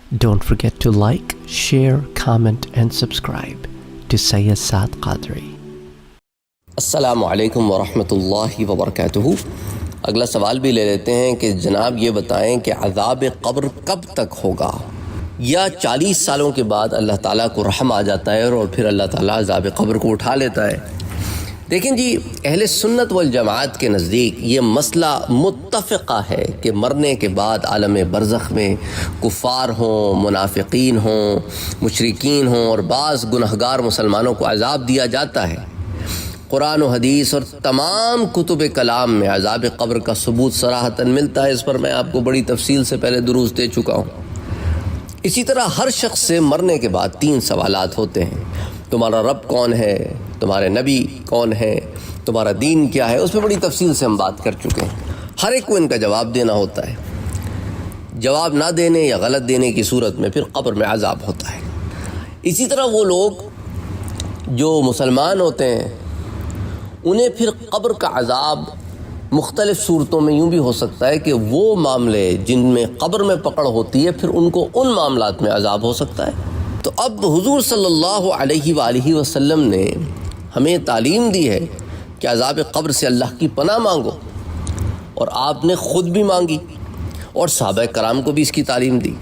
Don't forget to like, share, comment and subscribe to Sayyid Saad Qadri. السلام علیکم ورحمۃ اللہ وبرکاتہ. اگلا سوال بھی لے لیتے ہیں کہ جناب یہ بتائیں کہ عذاب قبر کب تک ہوگا، یا 40 سالوں کے بعد اللہ تعالیٰ کو رحم آ جاتا ہے اور پھر اللہ تعالیٰ عذاب قبر کو اٹھا لیتا ہے؟ دیکھیں جی، اہل سنت والجماعت کے نزدیک یہ مسئلہ متفقہ ہے کہ مرنے کے بعد عالم برزخ میں کفار ہوں، منافقین ہوں، مشرکین ہوں اور بعض گنہگار مسلمانوں کو عذاب دیا جاتا ہے. قرآن و حدیث اور تمام کتب کلام میں عذاب قبر کا ثبوت صراحتاً ملتا ہے. اس پر میں آپ کو بڑی تفصیل سے پہلے دروس دے چکا ہوں. اسی طرح ہر شخص سے مرنے کے بعد 3 سوالات ہوتے ہیں: تمہارا رب کون ہے، تمہارے نبی کون ہے، تمہارا دین کیا ہے. اس پہ بڑی تفصیل سے ہم بات کر چکے ہیں. ہر ایک کو ان کا جواب دینا ہوتا ہے. جواب نہ دینے یا غلط دینے کی صورت میں پھر قبر میں عذاب ہوتا ہے. اسی طرح وہ لوگ جو مسلمان ہوتے ہیں انہیں پھر قبر کا عذاب مختلف صورتوں میں یوں بھی ہو سکتا ہے کہ وہ معاملے جن میں قبر میں پکڑ ہوتی ہے پھر ان کو ان معاملات میں عذاب ہو سکتا ہے. تو اب حضور صلی اللہ علیہ وآلہ وسلم نے ہمیں تعلیم دی ہے کہ عذاب قبر سے اللہ کی پناہ مانگو، اور آپ نے خود بھی مانگی اور صحابہ کرام کو بھی اس کی تعلیم دی.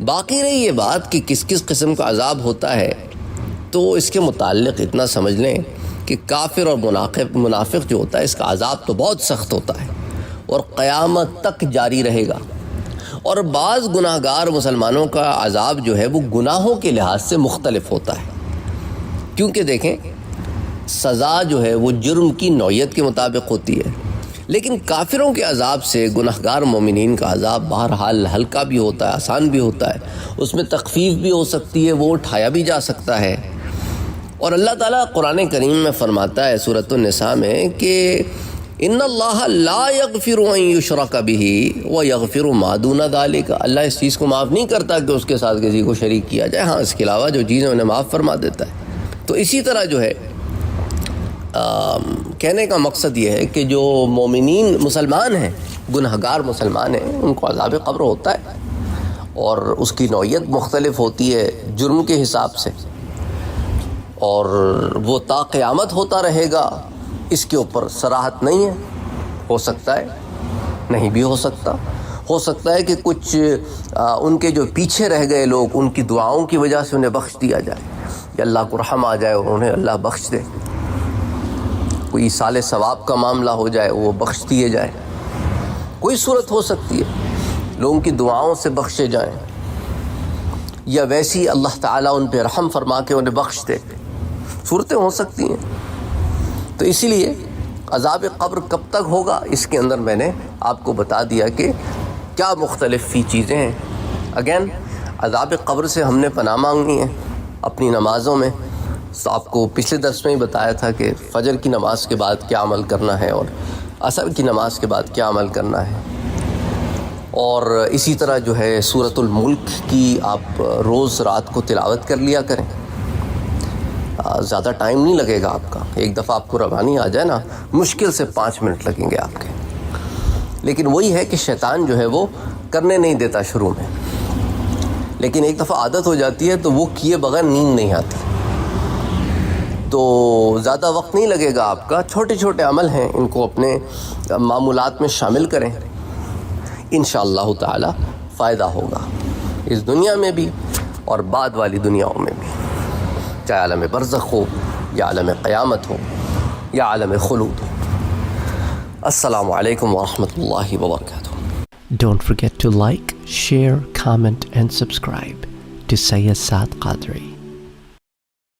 باقی رہی یہ بات کہ کس کس قسم کا عذاب ہوتا ہے، تو اس کے متعلق اتنا سمجھ لیں کہ کافر اور منافق جو ہوتا ہے اس کا عذاب تو بہت سخت ہوتا ہے اور قیامت تک جاری رہے گا. اور بعض گناہ گار مسلمانوں کا عذاب جو ہے وہ گناہوں کے لحاظ سے مختلف ہوتا ہے، کیونکہ دیکھیں سزا جو ہے وہ جرم کی نوعیت کے مطابق ہوتی ہے. لیکن کافروں کے عذاب سے گناہ گار مومنین کا عذاب بہرحال ہلکا بھی ہوتا ہے، آسان بھی ہوتا ہے، اس میں تخفیف بھی ہو سکتی ہے، وہ اٹھایا بھی جا سکتا ہے. اور اللہ تعالیٰ قرآن کریم میں فرماتا ہے سورۃ النساء میں کہ ان اللہ لا یغفر ان یشرک بہ ویغفر ما دون ذلک. اللہ اس چیز کو معاف نہیں کرتا کہ اس کے ساتھ کسی کو شریک کیا جائے، ہاں اس کے علاوہ جو چیزیں انہیں معاف فرما دیتا ہے. تو اسی طرح جو ہے کہنے کا مقصد یہ ہے کہ جو مومنین مسلمان ہیں، گنہگار مسلمان ہیں، ان کو عذاب قبر ہوتا ہے اور اس کی نوعیت مختلف ہوتی ہے جرم کے حساب سے، اور وہ تا قیامت ہوتا رہے گا. اس کے اوپر صراحت نہیں ہے، ہو سکتا ہے نہیں بھی ہو سکتا. ہو سکتا ہے کہ کچھ ان کے جو پیچھے رہ گئے لوگ، ان کی دعاؤں کی وجہ سے انہیں بخش دیا جائے، یا اللہ کو رحم آ جائے اور انہیں اللہ بخش دے. کوئی ایصال ثواب کا معاملہ ہو جائے، وہ بخش دیے جائے. کوئی صورت ہو سکتی ہے لوگوں کی دعاؤں سے بخشے جائیں، یا ویسی اللہ تعالیٰ ان پہ رحم فرما کے انہیں بخش دے. صورتیں ہو سکتی ہیں. تو اسی لیے عذاب قبر کب تک ہوگا اس کے اندر میں نے آپ کو بتا دیا کہ کیا مختلف فی چیزیں ہیں. اگین عذاب قبر سے ہم نے پناہ مانگنی ہے اپنی نمازوں میں. تو آپ کو پچھلے درس میں ہی بتایا تھا کہ فجر کی نماز کے بعد کیا عمل کرنا ہے اور عصر کی نماز کے بعد کیا عمل کرنا ہے. اور اسی طرح جو ہے سورۃ الملک کی آپ روز رات کو تلاوت کر لیا کریں. زیادہ ٹائم نہیں لگے گا آپ کا. ایک دفعہ آپ کو روانی آ جائے نا، مشکل سے 5 منٹ لگیں گے آپ کے. لیکن وہی ہے کہ شیطان جو ہے وہ کرنے نہیں دیتا شروع میں، لیکن ایک دفعہ عادت ہو جاتی ہے تو وہ کیے بغیر نیند نہیں آتی. تو زیادہ وقت نہیں لگے گا آپ کا. چھوٹے چھوٹے عمل ہیں، ان کو اپنے معمولات میں شامل کریں، انشاءاللہ تعالی فائدہ ہوگا اس دنیا میں بھی اور بعد والی دنیاؤں میں بھی، چاہے عالم برزخ ہو یا عالم قیامت ہو یا عالم خلود ہو. السلام علیکم ورحمۃ اللہ وبرکاتہ. Don't forget to like, share, comment and subscribe to Sayyid Saad Qadri.